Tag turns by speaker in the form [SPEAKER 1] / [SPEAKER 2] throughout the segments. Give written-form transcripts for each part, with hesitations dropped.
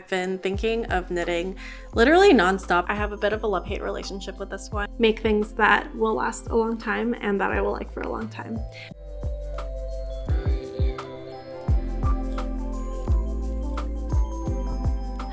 [SPEAKER 1] I've been thinking of knitting literally nonstop. I have a bit of a love-hate relationship with this one. Make things that will last a long time and that I will like for a long time.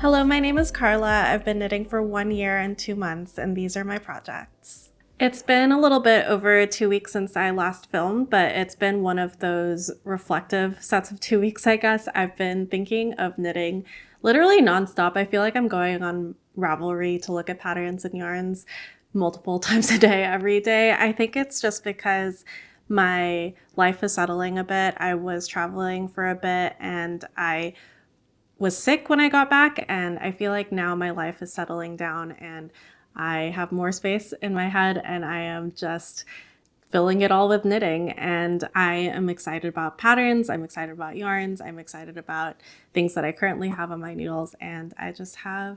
[SPEAKER 1] Hello, my name is Carla. I've been knitting for 1 year and 2 months, and these are my projects. It's been a little bit over 2 weeks since I last filmed, but it's been one of those reflective sets of 2 weeks, I guess. I've been thinking of knitting literally nonstop. I feel like I'm going on Ravelry to look at patterns and yarns multiple times a day, every day. I think it's just because my life is settling a bit. I was traveling for a bit and I was sick when I got back, and I feel like now my life is settling down and I have more space in my head and I am just filling it all with knitting, and I am excited about patterns, I'm excited about yarns, I'm excited about things that I currently have on my needles, and I just have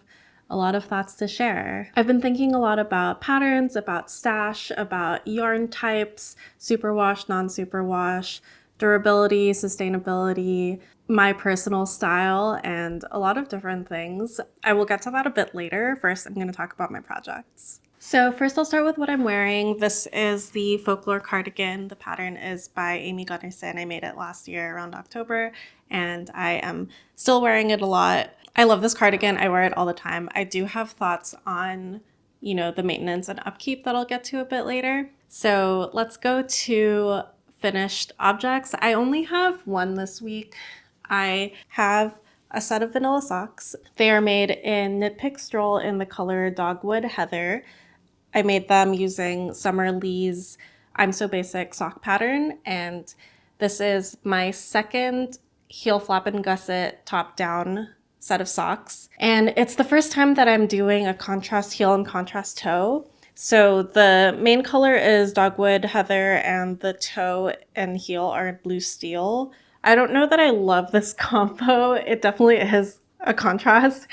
[SPEAKER 1] a lot of thoughts to share. I've been thinking a lot about patterns, about stash, about yarn types, superwash, non-superwash, durability, sustainability, my personal style, and a lot of different things. I will get to that a bit later. First, I'm going to talk about my projects. So first I'll start with what I'm wearing. This is the Folklore cardigan. The pattern is by Amy Gunderson. I made it last year around October, and I am still wearing it a lot. I love this cardigan. I wear it all the time. I do have thoughts on, the maintenance and upkeep that I'll get to a bit later. So let's go to finished objects. I only have one this week. I have a set of vanilla socks. They are made in Knit Pick Stroll in the color Dogwood Heather. I made them using Summer Lee's I'm So Basic sock pattern, and this is my second heel flap and gusset top down set of socks. And it's the first time that I'm doing a contrast heel and contrast toe. So the main color is Dogwood Heather and the toe and heel are blue steel. I don't know that I love this combo. It definitely is a contrast.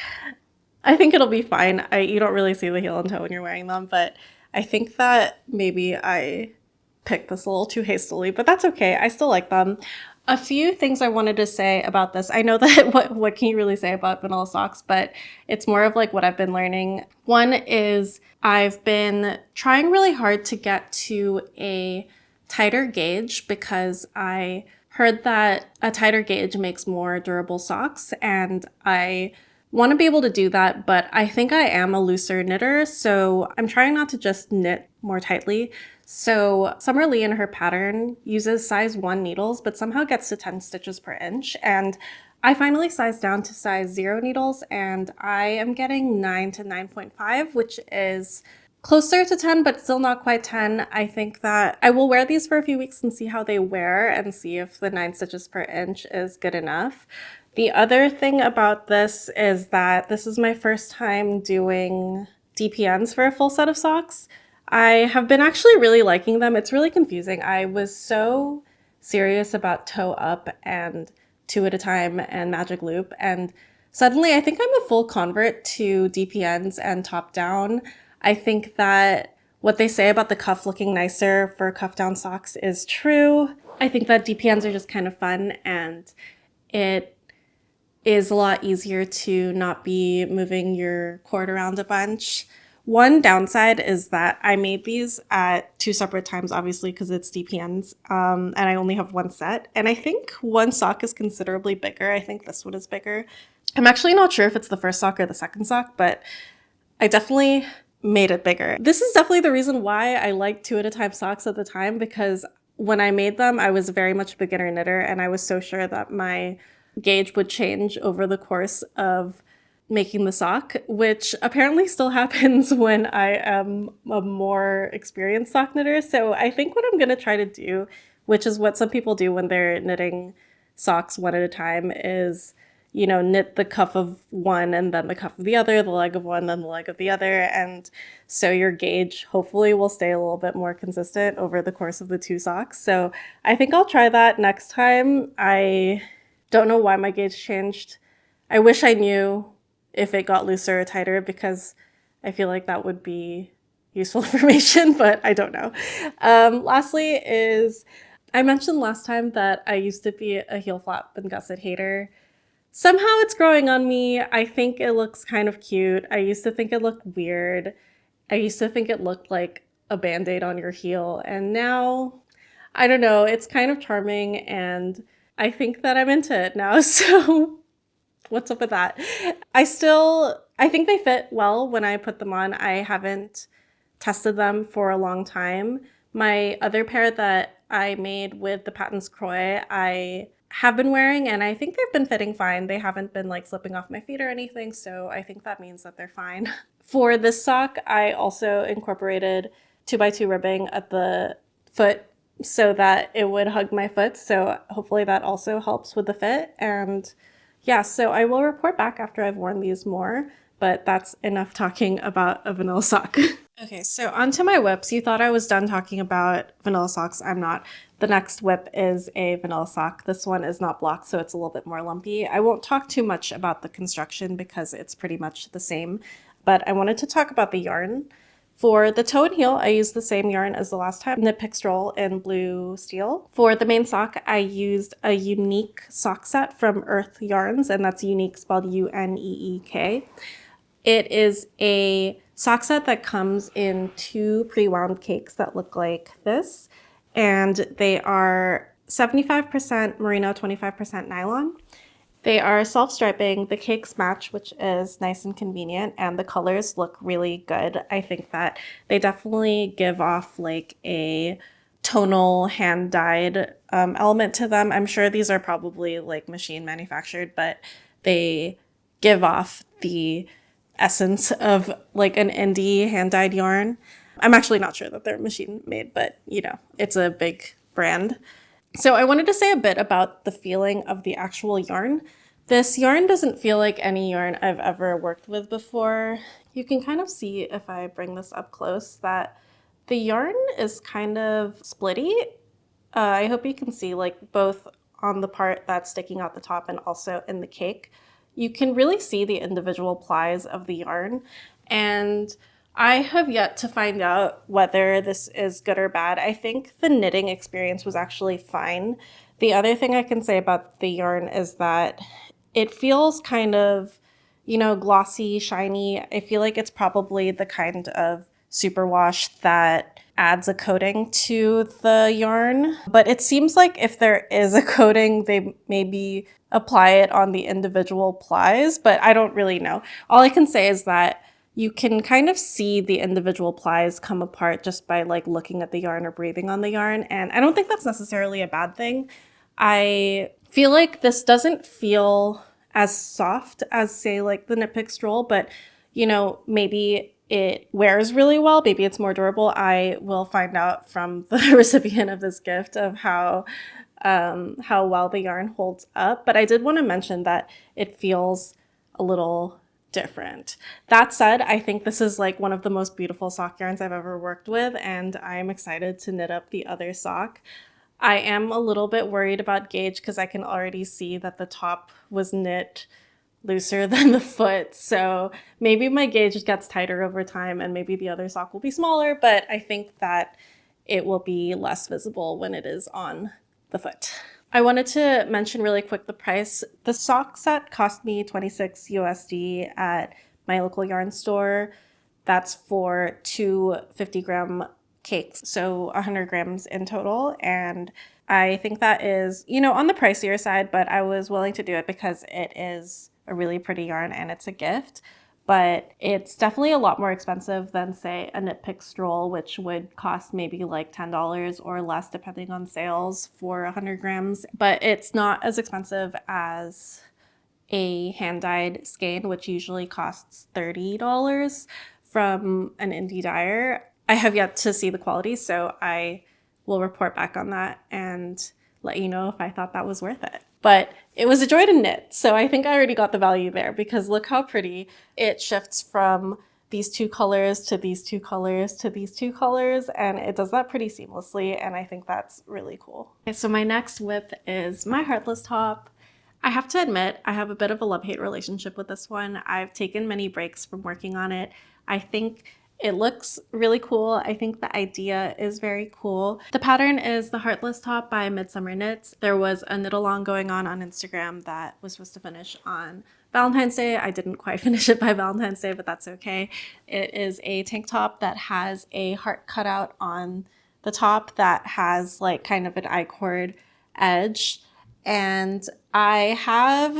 [SPEAKER 1] I think it'll be fine. You don't really see the heel and toe when you're wearing them, but I think that maybe I picked this a little too hastily, but that's okay. I still like them. A few things I wanted to say about this. I know that what can you really say about vanilla socks, but it's more of like what I've been learning. One is I've been trying really hard to get to a tighter gauge because I heard that a tighter gauge makes more durable socks, and I want to be able to do that, but I think I am a looser knitter, so I'm trying not to just knit more tightly. So Summer Lee in her pattern uses size 1 needles, but somehow gets to 10 stitches per inch, and I finally sized down to size 0 needles, and I am getting 9 to 9.5, which is closer to 10, but still not quite 10. I think that I will wear these for a few weeks and see how they wear and see if the 9 stitches per inch is good enough. The other thing about this is that this is my first time doing DPNs for a full set of socks. I have been actually really liking them. It's really confusing. I was so serious about toe up and 2 at a time and magic loop, and suddenly I think I'm a full convert to DPNs and top down. I think that what they say about the cuff looking nicer for cuff down socks is true. I think that DPNs are just kind of fun, and it is a lot easier to not be moving your cord around a bunch. One downside is that I made these at 2 separate times, obviously, because it's DPNs, and I only have one set. And I think one sock is considerably bigger. I think this one is bigger. I'm actually not sure if it's the first sock or the second sock, but I definitely made it bigger. This is definitely the reason why I liked 2 at a time socks at the time, because when I made them, I was very much a beginner knitter, and I was so sure that my gauge would change over the course of making the sock, which apparently still happens when I am a more experienced sock knitter. So I think what I'm going to try to do, which is what some people do when they're knitting socks 1 at a time, is knit the cuff of one and then the cuff of the other, the leg of one, then the leg of the other. And so your gauge hopefully will stay a little bit more consistent over the course of the 2 socks. So I think I'll try that next time. I don't know why my gauge changed. I wish I knew if it got looser or tighter, because I feel like that would be useful information, but I don't know. Lastly is, I mentioned last time that I used to be a heel flap and gusset hater. Somehow it's growing on me. I think it looks kind of cute. I used to think it looked weird. I used to think it looked like a band-aid on your heel, and now, I don't know, it's kind of charming, and I think that I'm into it now, so what's up with that? I think they fit well when I put them on. I haven't tested them for a long time. My other pair that I made with the Patons Croix, I have been wearing, and I think they've been fitting fine. They haven't been like slipping off my feet or anything, so I think that means that they're fine. For this sock, I also incorporated 2x2 ribbing at the foot so that it would hug my foot. So hopefully that also helps with the fit. And yeah, so I will report back after I've worn these more, but that's enough talking about a vanilla sock. Okay, so onto my whips. You thought I was done talking about vanilla socks. I'm not. The next whip is a vanilla sock. This one is not blocked, so it's a little bit more lumpy. I won't talk too much about the construction because it's pretty much the same, but I wanted to talk about the yarn. For the toe and heel, I used the same yarn as the last time, knit pick stroll in blue steel. For the main sock, I used a uneek sock set from Urth yarns, and that's uneek spelled U-N-E-E-K. It is a sock set that comes in 2 pre-wound cakes that look like this, and they are 75% merino, 25% nylon. They are self-striping. The cakes match, which is nice and convenient, and the colors look really good. I think that they definitely give off like a tonal hand-dyed element to them. I'm sure these are probably like machine manufactured, but they give off the essence of like an indie hand-dyed yarn. I'm actually not sure that they're machine made, but you know, it's a big brand. So I wanted to say a bit about the feeling of the actual yarn. This yarn doesn't feel like any yarn I've ever worked with before. You can kind of see if I bring this up close that the yarn is kind of splitty. I hope you can see like both on the part that's sticking out the top and also in the cake. You can really see the individual plies of the yarn, and I have yet to find out whether this is good or bad. I think the knitting experience was actually fine. The other thing I can say about the yarn is that it feels kind of, you know, glossy, shiny. I feel like it's probably the kind of superwash that adds a coating to the yarn. But it seems like if there is a coating, they maybe apply it on the individual plies, but I don't really know. All I can say is that you can kind of see the individual plies come apart just by like looking at the yarn or breathing on the yarn. And I don't think that's necessarily a bad thing. I feel like this doesn't feel as soft as say like the knit pick stroll, but you know, maybe it wears really well. Maybe it's more durable. I will find out from the recipient of this gift of how well the yarn holds up. But I did want to mention that it feels a little different. That said, I think this is like one of the most beautiful sock yarns I've ever worked with, and I'm excited to knit up the other sock. I am a little bit worried about gauge because I can already see that the top was knit looser than the foot, so maybe my gauge gets tighter over time and maybe the other sock will be smaller, but I think that it will be less visible when it is on the foot. I wanted to mention really quick the price. The sock set cost me $26 USD at my local yarn store. That's for 2 50-gram cakes, so 100 grams in total. And I think that is, you know, on the pricier side, but I was willing to do it because it is a really pretty yarn and it's a gift. But it's definitely a lot more expensive than, say, a knit pick stroll, which would cost maybe like $10 or less depending on sales for 100 grams. But it's not as expensive as a hand-dyed skein, which usually costs $30 from an indie dyer. I have yet to see the quality, so I will report back on that and let you know if I thought that was worth it. But it was a joy to knit, so I think I already got the value there because look how pretty it shifts from these 2 colors to these 2 colors to these 2 colors, and it does that pretty seamlessly, and I think that's really cool. Okay, so my next whip is my heartless top. I have to admit, I have a bit of a love-hate relationship with this one. I've taken many breaks from working on it. I think It looks really cool. I think the idea is very cool. The pattern is the Heartless top by Midsummer Knits. There was a knit along going on Instagram that was supposed to finish on Valentine's Day. I didn't quite finish it by Valentine's Day, but that's okay. It is a tank top that has a heart cutout on the top that has like kind of an I-cord edge. And I have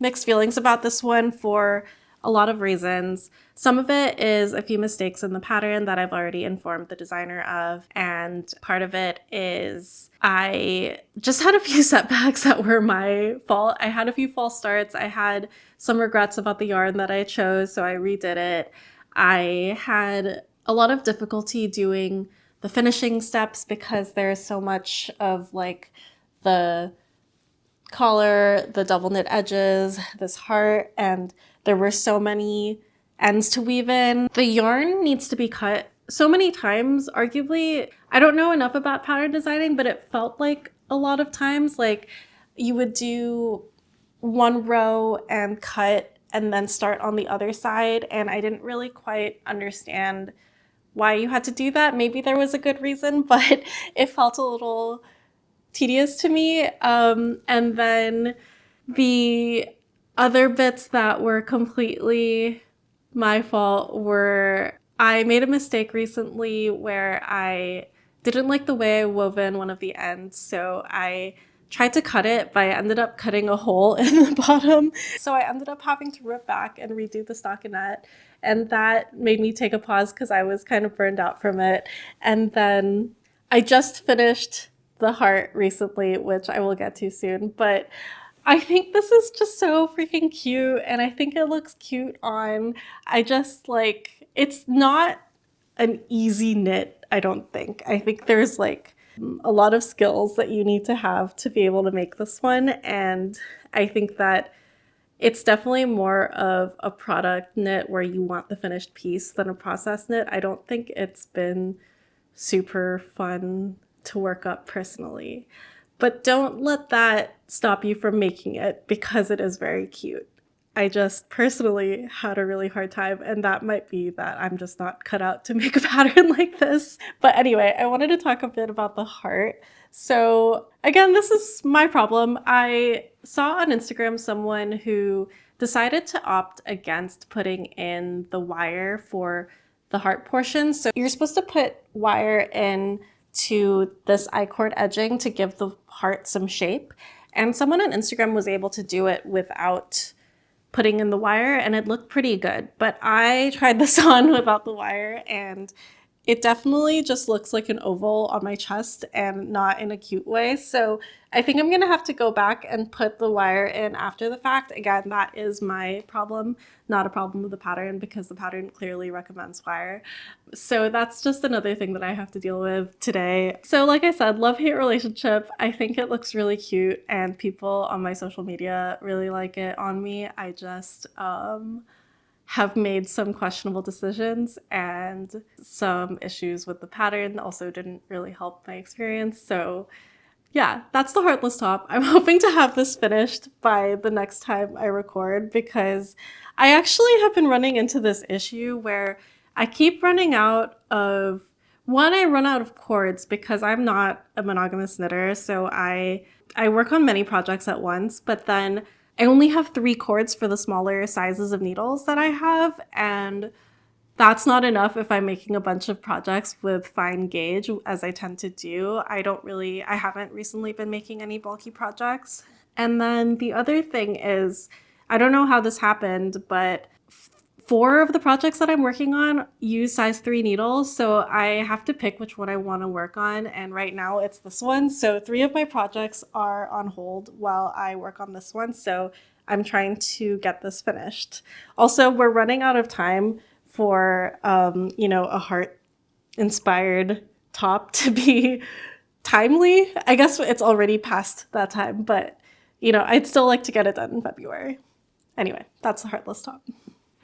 [SPEAKER 1] mixed feelings about this one for a lot of reasons. Some of it is a few mistakes in the pattern that I've already informed the designer of, and part of it is I just had a few setbacks that were my fault. I had a few false starts. I had some regrets about the yarn that I chose, so I redid it. I had a lot of difficulty doing the finishing steps because there's so much of like the collar, the double knit edges, this heart, and there were so many ends to weave in. The yarn needs to be cut so many times, arguably. I don't know enough about pattern designing, but it felt like a lot of times like you would do one row and cut and then start on the other side, and I didn't really quite understand why you had to do that. Maybe there was a good reason, but it felt a little tedious to me. And then the other bits that were completely my fault were I made a mistake recently where I didn't like the way I wove in one of the ends, so I tried to cut it, but I ended up cutting a hole in the bottom. So I ended up having to rip back and redo the stockinette, and that made me take a pause because I was kind of burned out from it. And then I just finished the heart recently, which I will get to soon, but I think this is just so freaking cute, and I think it looks cute on. I just like, it's not an easy knit, I don't think. I think there's like a lot of skills that you need to have to be able to make this one, and I think that it's definitely more of a product knit where you want the finished piece than a process knit. I don't think it's been super fun to work up personally. But don't let that stop you from making it because it is very cute. I just personally had a really hard time, and that might be that I'm just not cut out to make a pattern like this. But anyway, I wanted to talk a bit about the heart. So again, this is my problem. I saw on Instagram someone who decided to opt against putting in the wire for the heart portion. So you're supposed to put wire in to this I-cord edging to give the heart some shape. And someone on Instagram was able to do it without putting in the wire, and it looked pretty good. But I tried this on without the wire, and it definitely just looks like an oval on my chest and not in a cute way. So I think I'm gonna have to go back and put the wire in after the fact. Again, that is my problem, not a problem with the pattern because the pattern clearly recommends wire. So that's just another thing that I have to deal with today. So like I said, love-hate relationship. I think it looks really cute and people on my social media really like it on me. I just, have made some questionable decisions, and some issues with the pattern also didn't really help my experience. So yeah, that's the Heartless top. I'm hoping to have this finished by the next time I record because I actually have been running into this issue where I keep running out of, one, I run out of cords because I'm not a monogamous knitter, so I work on many projects at once, but then I only have 3 cords for the smaller sizes of needles that I have, and that's not enough if I'm making a bunch of projects with fine gauge, as I tend to do. I haven't recently been making any bulky projects. And then the other thing is, I don't know how this happened, but 4 of the projects that I'm working on use size 3 needles, so I have to pick which one I want to work on, and right now it's this one. So 3 of my projects are on hold while I work on this one, so I'm trying to get this finished. Also, we're running out of time for, a heart-inspired top to be timely. I guess it's already past that time, but, I'd still like to get it done in February. Anyway, that's the Heartless top.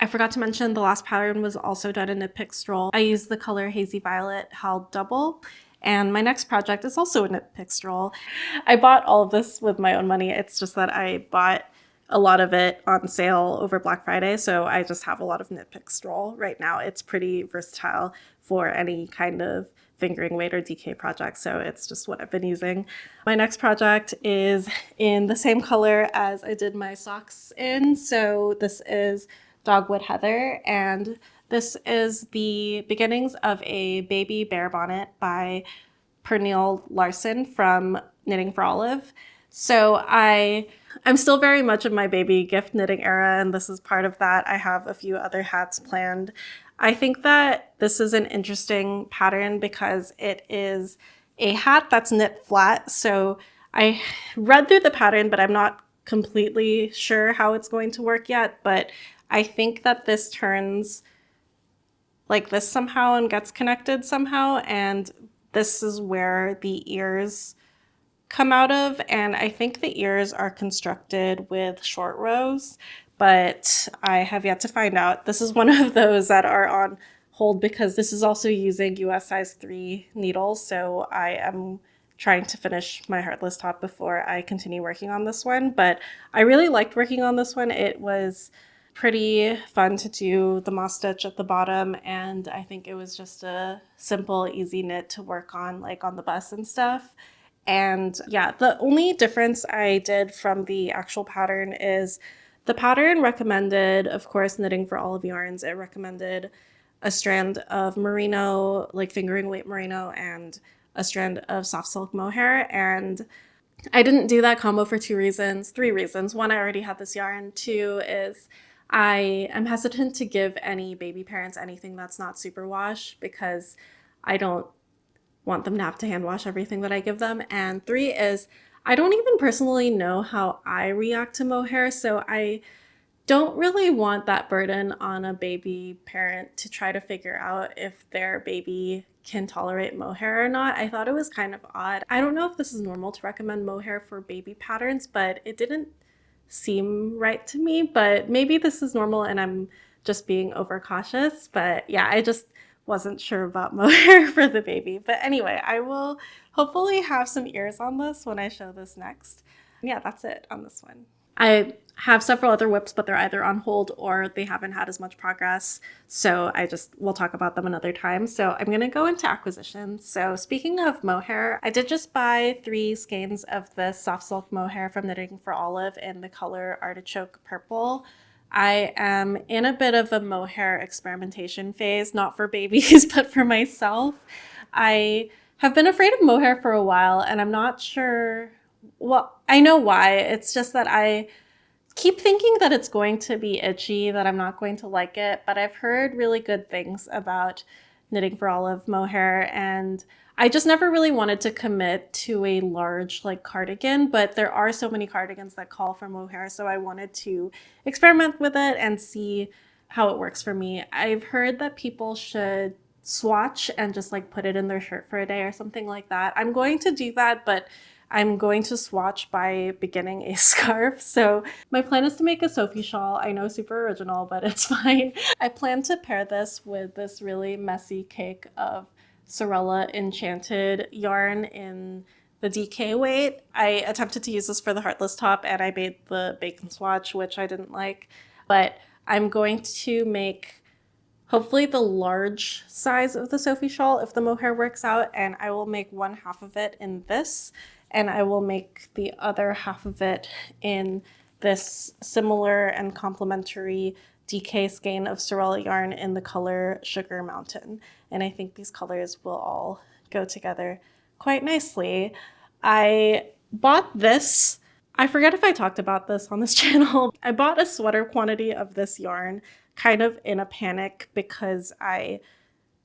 [SPEAKER 1] I forgot to mention the last pattern was also done in a pick stroll. I used the color Hazy Violet held double, and my next project is also a knit pick stroll. I bought all of this with my own money. It's just that I bought a lot of it on sale over Black Friday, so I just have a lot of knit pick stroll right now. It's pretty versatile for any kind of fingering weight or DK project, so it's just what I've been using. My next project is in the same color as I did my socks in, so this is dogwood heather, and this is the beginnings of a baby bear bonnet by Pernille Larsen from Knitting for Olive. So I'm still very much in my baby gift knitting era, and this is part of that. I have a few other hats planned. I think that this is an interesting pattern because it is a hat that's knit flat. So I read through the pattern, but I'm not completely sure how it's going to work yet. But I think that this turns like this somehow and gets connected somehow, and this is where the ears come out of, and I think the ears are constructed with short rows, but I have yet to find out. This is one of those that are on hold because this is also using US size 3 needles, so I am trying to finish my heartless top before I continue working on this one, but I really liked working on this one. It was pretty fun to do the moss stitch at the bottom, and I think it was just a simple, easy knit to work on, like on the bus and stuff. And yeah, the only difference I did from the actual pattern is the pattern recommended, of course, Knitting for Olive yarns. It recommended a strand of merino, like fingering weight merino, and a strand of soft silk mohair. And I didn't do that combo for three reasons. One, I already had this yarn. Two is I am hesitant to give any baby parents anything that's not superwash because I don't want them to have to hand wash everything that I give them. And three is I don't even personally know how I react to mohair, so I don't really want that burden on a baby parent to try to figure out if their baby can tolerate mohair or not. I thought it was kind of odd. I don't know if this is normal to recommend mohair for baby patterns, but it didn't seem right to me, but maybe this is normal and I'm just being overcautious. But yeah, I just wasn't sure about mohair for the baby. But anyway, I will hopefully have some ears on this when I show this next. Yeah, that's it on this one. I have several other whips, but they're either on hold or they haven't had as much progress. So we'll talk about them another time. So I'm going to go into acquisitions. So speaking of mohair, I did just buy 3 skeins of the soft silk mohair from Knitting for Olive in the color artichoke purple. I am in a bit of a mohair experimentation phase, not for babies, but for myself. I have been afraid of mohair for a while, and I'm not sure. Well, I know why. It's just that I keep thinking that it's going to be itchy, that I'm not going to like it, but I've heard really good things about Knitting for Olive mohair, and I just never really wanted to commit to a large like cardigan, but there are so many cardigans that call for mohair, so I wanted to experiment with it and see how it works for me. I've heard that people should swatch and just like put it in their shirt for a day or something like that. I'm going to do that, but I'm going to swatch by beginning a scarf. So my plan is to make a Sophie shawl. I know, super original, but it's fine. I plan to pair this with this really messy cake of sewrella enchanted yarn in the DK weight. I attempted to use this for the heartless top and I made the bacon swatch, which I didn't like, but I'm going to make hopefully the large size of the Sophie shawl if the mohair works out, and I will make 1/2 of it in this, and I will make the other half of it in this similar and complementary DK skein of sewrella yarn in the color Sugar Mountain. And I think these colors will all go together quite nicely. I bought this. I forget if I talked about this on this channel. I bought a sweater quantity of this yarn kind of in a panic because I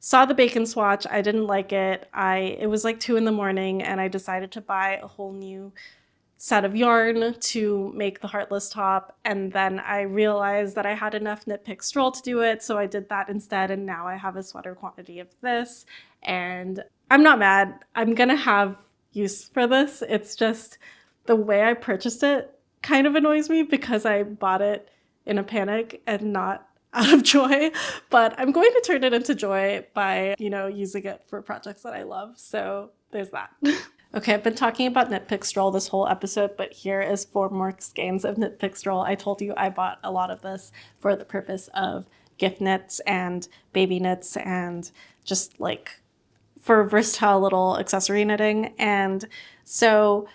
[SPEAKER 1] saw the bacon swatch. I didn't like it. It was like 2 in the morning and I decided to buy a whole new set of yarn to make the heartless top, and then I realized that I had enough knit pick stroll to do it, so I did that instead, and now I have a sweater quantity of this, and I'm not mad. I'm gonna have use for this. It's just the way I purchased it kind of annoys me because I bought it in a panic and not out of joy, but I'm going to turn it into joy by, using it for projects that I love. So there's that. Okay, I've been talking about knit pick stroll this whole episode, but here is 4 more skeins of knit pick stroll. I told you I bought a lot of this for the purpose of gift knits and baby knits and just like for versatile little accessory knitting. And so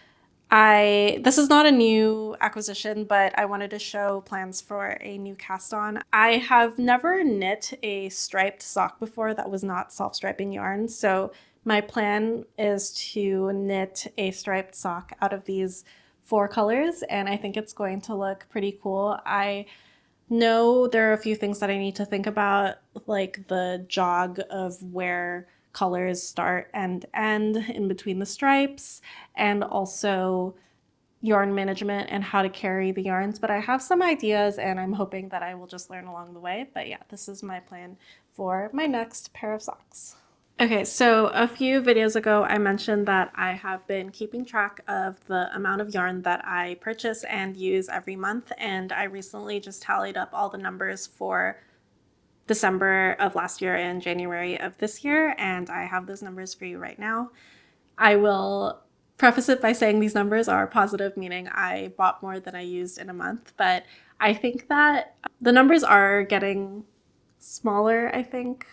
[SPEAKER 1] this is not a new acquisition, but I wanted to show plans for a new cast on. I have never knit a striped sock before that was not self-striping yarn. So my plan is to knit a striped sock out of these 4 colors, and I think it's going to look pretty cool. I know there are a few things that I need to think about, like the jog of where colors start and end in between the stripes, and also yarn management and how to carry the yarns. But I have some ideas and I'm hoping that I will just learn along the way. But yeah, this is my plan for my next pair of socks. Okay, so a few videos ago, I mentioned that I have been keeping track of the amount of yarn that I purchase and use every month, and I recently just tallied up all the numbers for December of last year and January of this year, and I have those numbers for you right now. I will preface it by saying these numbers are positive, meaning I bought more than I used in a month, but I think that the numbers are getting smaller, I think.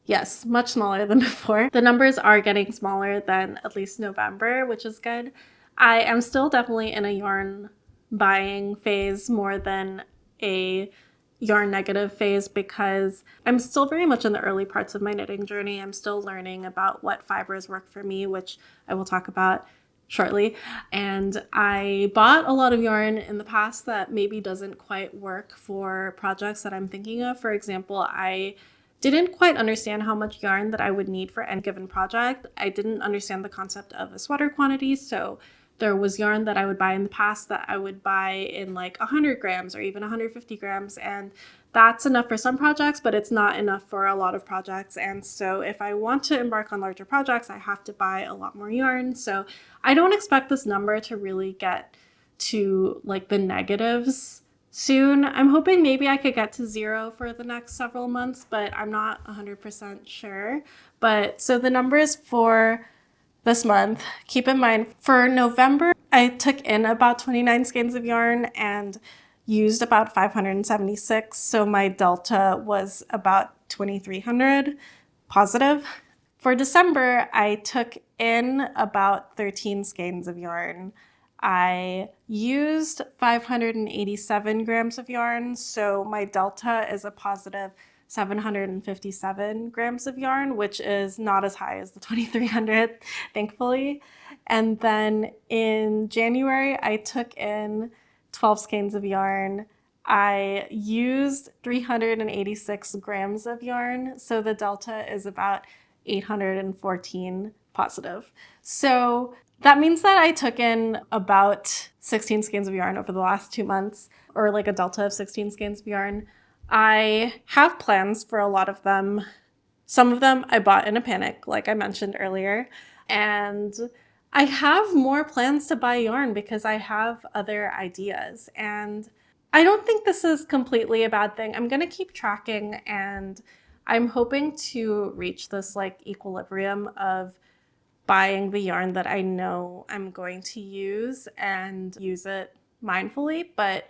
[SPEAKER 1] Yes, much smaller than before. The numbers are getting smaller than at least November, which is good. I am still definitely in a yarn buying phase more than a yarn negative phase because I'm still very much in the early parts of my knitting journey. I'm still learning about what fibers work for me, which I will talk about shortly. And I bought a lot of yarn in the past that maybe doesn't quite work for projects that I'm thinking of. For example, I didn't quite understand how much yarn that I would need for any given project. I didn't understand the concept of a sweater quantity, so there was yarn that I would buy in the past that I would buy in like 100 grams or even 150 grams, and that's enough for some projects, but it's not enough for a lot of projects. And so if I want to embark on larger projects, I have to buy a lot more yarn. So I don't expect this number to really get to like the negatives soon. I'm hoping maybe I could get to 0 for the next several months, but I'm not 100% sure. But so the numbers for this month, keep in mind for November, I took in about 29 skeins of yarn and used about 576. So my delta was about 2,300 positive. For December, I took in about 13 skeins of yarn. I used 587 grams of yarn, so my delta is a positive 757 grams of yarn, which is not as high as the 2,300, thankfully. And then in January, I took in 12 skeins of yarn. I used 386 grams of yarn, so the delta is about 814 positive. So that means that I took in about 16 skeins of yarn over the last 2 months, or like a delta of 16 skeins of yarn. I have plans for a lot of them. Some of them I bought in a panic, like I mentioned earlier, and I have more plans to buy yarn because I have other ideas, and I don't think this is completely a bad thing. I'm going to keep tracking, and I'm hoping to reach this like equilibrium of buying the yarn that I know I'm going to use and use it mindfully. But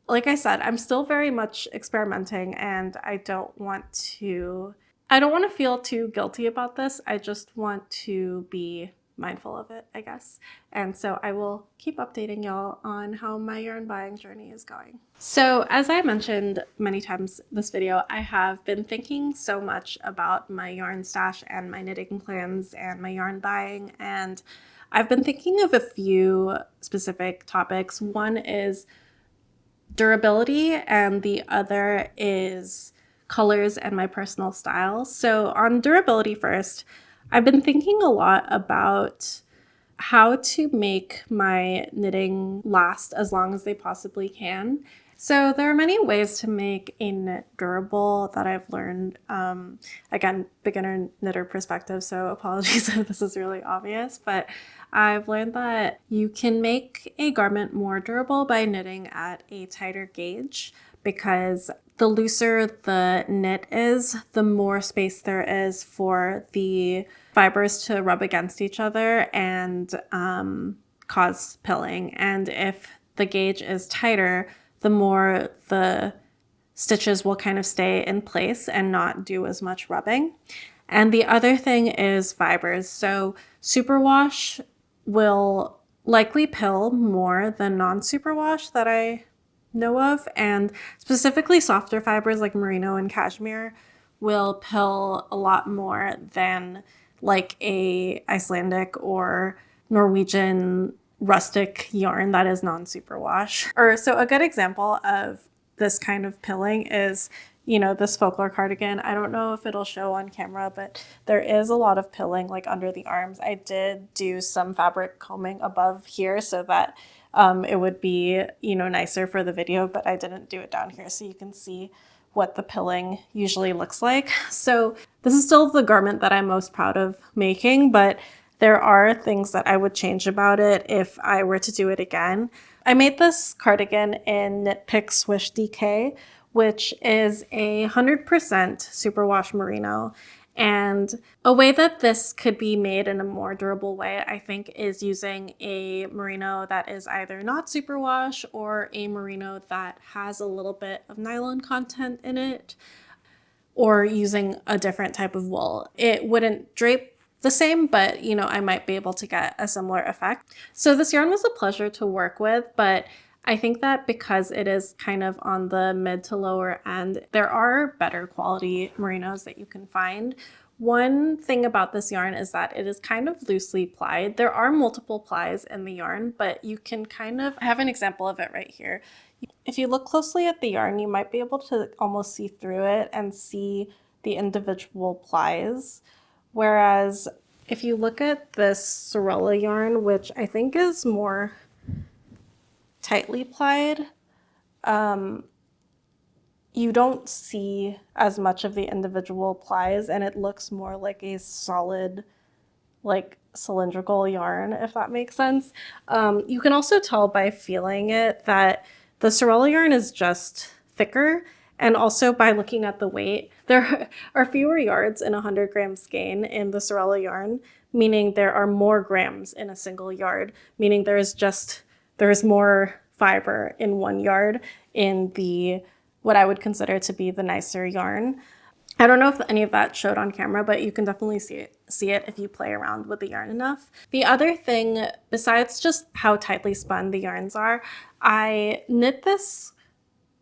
[SPEAKER 1] like I said, I'm still very much experimenting, and I don't want to feel too guilty about this. I just want to be mindful of it, I guess. And so I will keep updating y'all on how my yarn buying journey is going. So as I mentioned many times this video, I have been thinking so much about my yarn stash and my knitting plans and my yarn buying, and I've been thinking of a few specific topics. One is durability and the other is colors and my personal style. So on durability first, I've been thinking a lot about how to make my knitting last as long as they possibly can. So there are many ways to make a knit durable that I've learned. Again, beginner knitter perspective, so apologies if this is really obvious, but I've learned that you can make a garment more durable by knitting at a tighter gauge, because the looser the knit is, the more space there is for the fibers to rub against each other and cause pilling. And if the gauge is tighter, the more the stitches will kind of stay in place and not do as much rubbing. And the other thing is fibers. So superwash will likely pill more than non-superwash that I know of, and specifically softer fibers like merino and cashmere will pill a lot more than like a Icelandic or Norwegian rustic yarn that is non-superwash. Or so a good example of this kind of pilling is, you know, this folklore cardigan. I don't know if it'll show on camera, but there is a lot of pilling like under the arms. I did do some fabric combing above here so that it would be, you know, nicer for the video, but I didn't do it down here so you can see what the pilling usually looks like. So this is still the garment that I'm most proud of making, but there are things that I would change about it if I were to do it again. I made this cardigan in Knit Pick Swish DK, which is 100% superwash merino. And a way that this could be made in a more durable way, I think, is using a merino that is either not superwash or a merino that has a little bit of nylon content in it, or using a different type of wool. It wouldn't drape the same, but you know, I might be able to get a similar effect. So this yarn was a pleasure to work with, but I think that because it is kind of on the mid to lower end, there are better quality merinos that you can find. One thing about this yarn is that it is kind of loosely plied. There are multiple plies in the yarn, but you can kind of, I have an example of it right here. If you look closely at the yarn, you might be able to almost see through it and see the individual plies. Whereas if you look at this sewrella yarn, which I think is more tightly plied, you don't see as much of the individual plies, and it looks more like a solid, like cylindrical yarn, if that makes sense. You can also tell by feeling it that the sewrella yarn is just thicker, and also by looking at the weight. There are fewer yards in a 100-gram skein in the sewrella yarn, meaning there are more grams in a single yard, meaning there is more fiber in 1 yard in the what I would consider to be the nicer yarn. I don't know if any of that showed on camera, but you can definitely see it if you play around with the yarn enough. The other thing, besides just how tightly spun the yarns are, I knit this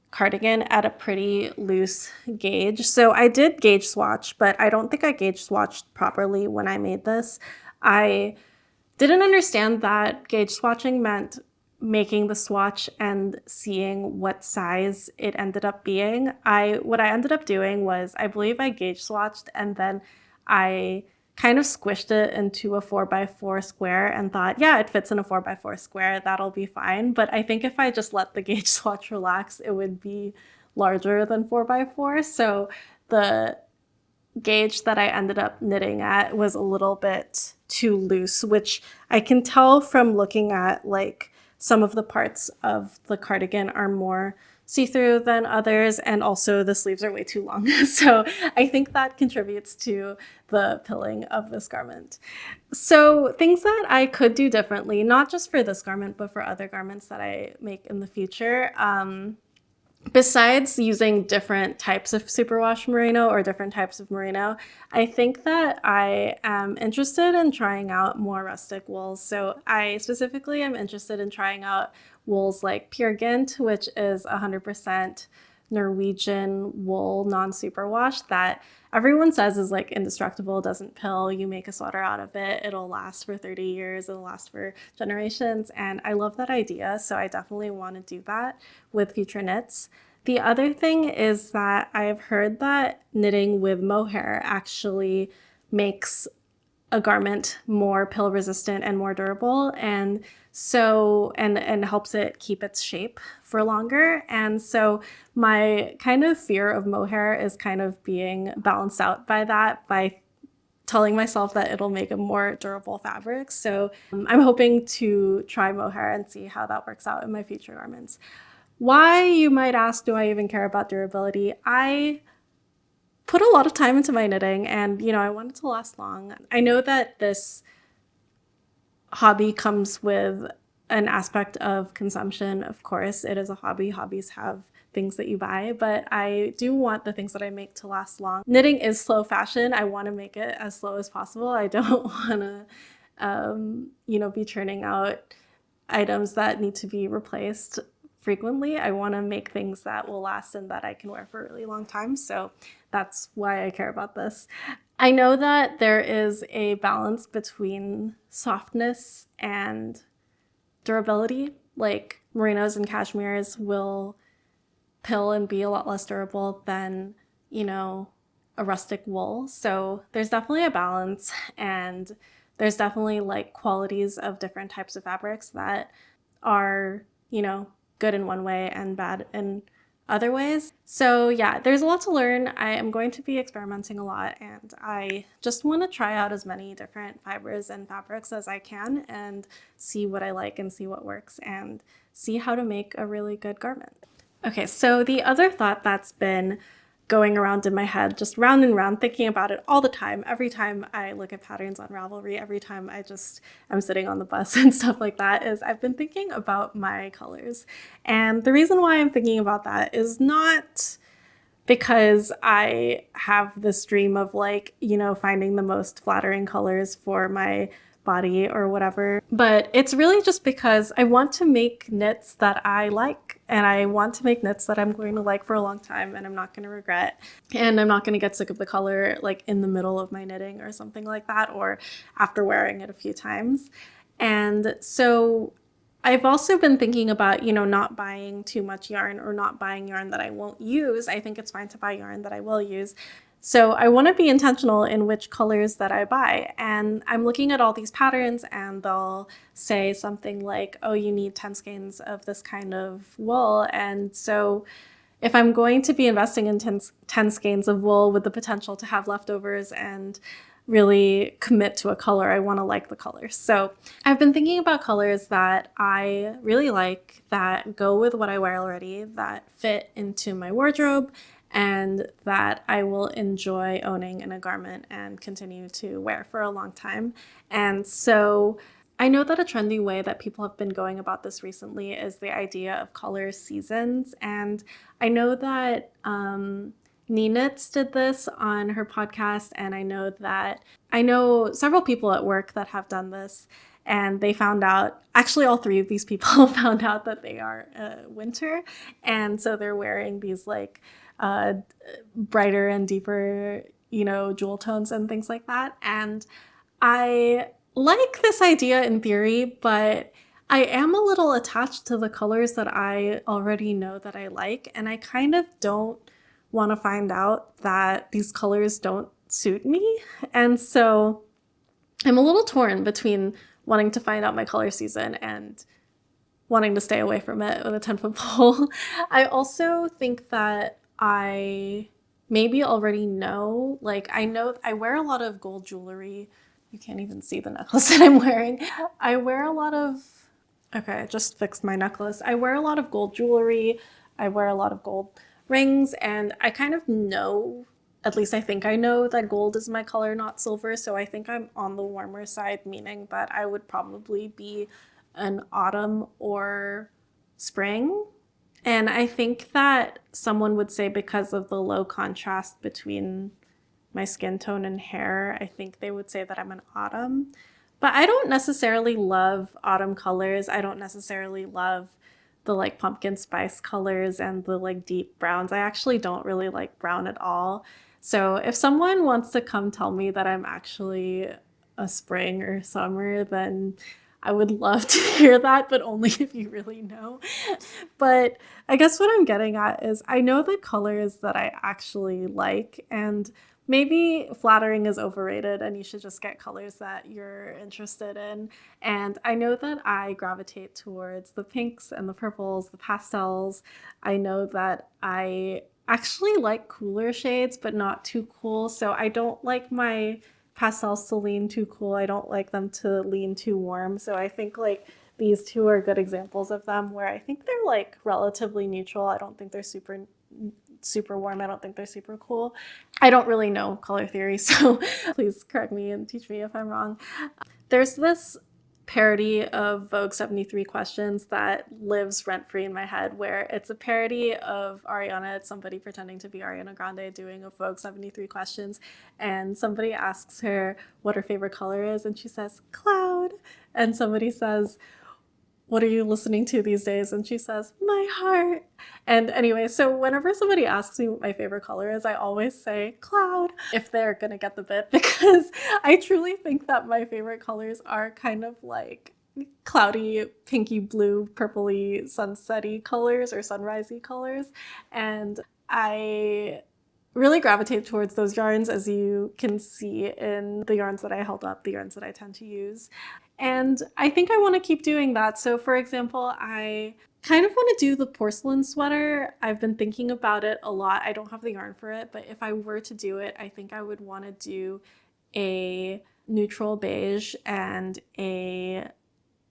[SPEAKER 1] cardigan at a pretty loose gauge. So I did gauge swatch, but I don't think I gauge swatched properly when I made this. I didn't understand that gauge swatching meant making the swatch and seeing what size it ended up being. What I ended up doing was, I believe I gauge swatched and then I kind of squished it into a 4x4 square and thought, yeah, it fits in a 4x4 square, that'll be fine. But I think if I just let the gauge swatch relax, it would be larger than 4x4. So the gauge that I ended up knitting at was a little bit too loose, which I can tell from looking at like some of the parts of the cardigan are more see-through than others, and also the sleeves are way too long. So I think that contributes to the pilling of this garment. So things that I could do differently, not just for this garment, but for other garments that I make in the future. Besides using different types of superwash merino or different types of merino, I think that I am interested in trying out more rustic wools. So I specifically am interested in trying out wools like Peer Gynt, which is 100% Norwegian wool, non-superwash, that everyone says is like indestructible, doesn't pill, you make a sweater out of it, it'll last for 30 years, it'll last for generations, and I love that idea, so I definitely want to do that with future knits. The other thing is that I've heard that knitting with mohair actually makes a garment more pill resistant and more durable, and so and helps it keep its shape for longer. And so my kind of fear of mohair is kind of being balanced out by that, by telling myself that it'll make a more durable fabric. So I'm hoping to try mohair and see how that works out in my future garments. Why, you might ask, do I even care about durability? I put a lot of time into my knitting and, I want it to last long. I know that this hobby comes with an aspect of consumption. Of course, it is a hobby. Hobbies have things that you buy, but I do want the things that I make to last long. Knitting is slow fashion. I want to make it as slow as possible. I don't want to, be churning out items that need to be replaced frequently. I want to make things that will last and that I can wear for a really long time. So that's why I care about this. I know that there is a balance between softness and durability. Like merinos and cashmeres will pill and be a lot less durable than, a rustic wool. So there's definitely a balance, and there's definitely like qualities of different types of fabrics that are, good in one way and bad in other ways. So yeah, there's a lot to learn. I am going to be experimenting a lot, and I just want to try out as many different fibers and fabrics as I can and see what I like and see what works and see how to make a really good garment. Okay, so the other thought that's been going around in my head, just round and round, thinking about it all the time, every time I look at patterns on Ravelry, every time I'm sitting on the bus and stuff like that, is I've been thinking about my colors. And the reason why I'm thinking about that is not because I have this dream of finding the most flattering colors for my body or whatever. But it's really just because I want to make knits that I like, and I want to make knits that I'm going to like for a long time and I'm not going to regret. And I'm not going to get sick of the color like in the middle of my knitting or something like that, or after wearing it a few times. And so I've also been thinking about, not buying too much yarn or not buying yarn that I won't use. I think it's fine to buy yarn that I will use. So I want to be intentional in which colors that I buy. And I'm looking at all these patterns and they'll say something like, oh, you need 10 skeins of this kind of wool. And so if I'm going to be investing in 10 skeins of wool with the potential to have leftovers and really commit to a color, I want to like the colors. So I've been thinking about colors that I really like, that go with what I wear already, that fit into my wardrobe, and that I will enjoy owning in a garment and continue to wear for a long time. And so I know that a trendy way that people have been going about this recently is the idea of color seasons. And I know that Knits did this on her podcast, and I know several people at work that have done this, and they found out, actually all three of these people found out that they are winter, and so they're wearing these brighter and deeper, jewel tones and things like that. And I like this idea in theory, but I am a little attached to the colors that I already know that I like, and I kind of don't want to find out that these colors don't suit me. And so I'm a little torn between wanting to find out my color season and wanting to stay away from it with a 10-foot pole. I also think that I maybe already know, I know I wear a lot of gold jewelry. You can't even see the necklace that I'm wearing. Okay, I just fixed my necklace. I wear a lot of gold jewelry. I wear a lot of gold rings, and I kind of know, at least I think I know, that gold is my color, not silver. So I think I'm on the warmer side, meaning that I would probably be an autumn or spring. And I think that someone would say, because of the low contrast between my skin tone and hair, I think they would say that I'm an autumn. But I don't necessarily love autumn colors. I don't necessarily love the pumpkin spice colors and the deep browns. I actually don't really like brown at all. So if someone wants to come tell me that I'm actually a spring or summer, then I would love to hear that, but only if you really know. But I guess what I'm getting at is I know the colors that I actually like, and maybe flattering is overrated and you should just get colors that you're interested in. And I know that I gravitate towards the pinks and the purples, the pastels. I know that I actually like cooler shades, but not too cool. So I don't like my pastels to lean too cool. I don't like them to lean too warm. So I think these two are good examples of them where I think they're like relatively neutral. I don't think they're super warm. I don't think they're super cool. I don't really know color theory, so please correct me and teach me if I'm wrong. There's this parody of Vogue 73 questions that lives rent-free in my head, where it's a parody of Ariana. It's somebody pretending to be Ariana Grande doing a Vogue 73 questions, and somebody asks her what her favorite color is, and she says cloud, and somebody says, what are you listening to these days? And she says, my heart. And anyway, so whenever somebody asks me what my favorite color is, I always say cloud, if they're gonna get the bit, because I truly think that my favorite colors are kind of like cloudy, pinky blue, purpley, sunsetty colors or sunrisey colors. And I really gravitate towards those yarns, as you can see in the yarns that I held up, the yarns that I tend to use. And I think I want to keep doing that. So for example, I kind of want to do the porcelain sweater. I've been thinking about it a lot. I don't have the yarn for it, but if I were to do it, I think I would want to do a neutral beige and a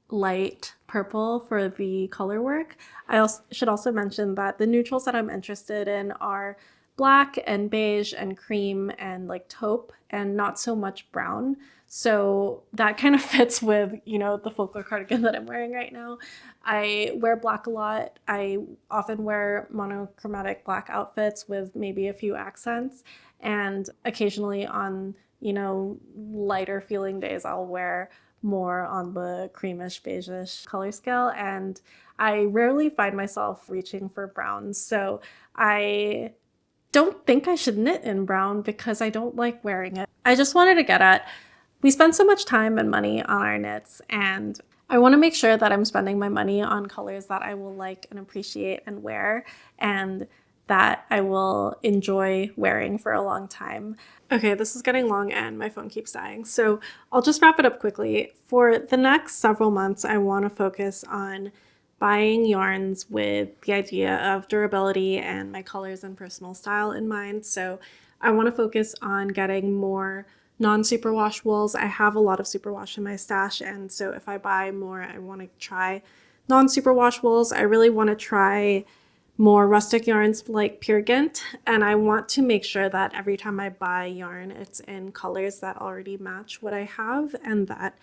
[SPEAKER 1] light purple for the color work. I should also mention that the neutrals that I'm interested in are black and beige and cream and like taupe and not so much brown. So that kind of fits with, you know, the folklore cardigan that I'm wearing right now. I wear black a lot. I often wear monochromatic black outfits with maybe a few accents, and occasionally on, you know, lighter feeling days I'll wear more on the creamish beigeish color scale, and I rarely find myself reaching for browns. So I don't think I should knit in brown because I don't like wearing it. I just wanted to get at, we spend so much time and money on our knits, and I want to make sure that I'm spending my money on colors that I will like and appreciate and wear, and that I will enjoy wearing for a long time. Okay, this is getting long and my phone keeps dying, so I'll just wrap it up quickly. For the next several months, I want to focus on buying yarns with the idea of durability and my colors and personal style in mind. So I want to focus on getting more non-superwash wools. I have a lot of superwash in my stash, and so if I buy more, I want to try non-superwash wools. I really want to try more rustic yarns like Pure Gint, and I want to make sure that every time I buy yarn, it's in colors that already match what I have and that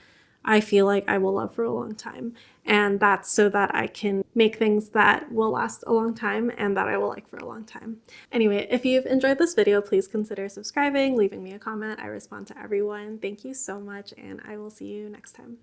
[SPEAKER 1] I feel like I will love for a long time. And that's so that I can make things that will last a long time and that I will like for a long time. Anyway, if you've enjoyed this video, please consider subscribing, leaving me a comment. I respond to everyone. Thank you so much, and I will see you next time.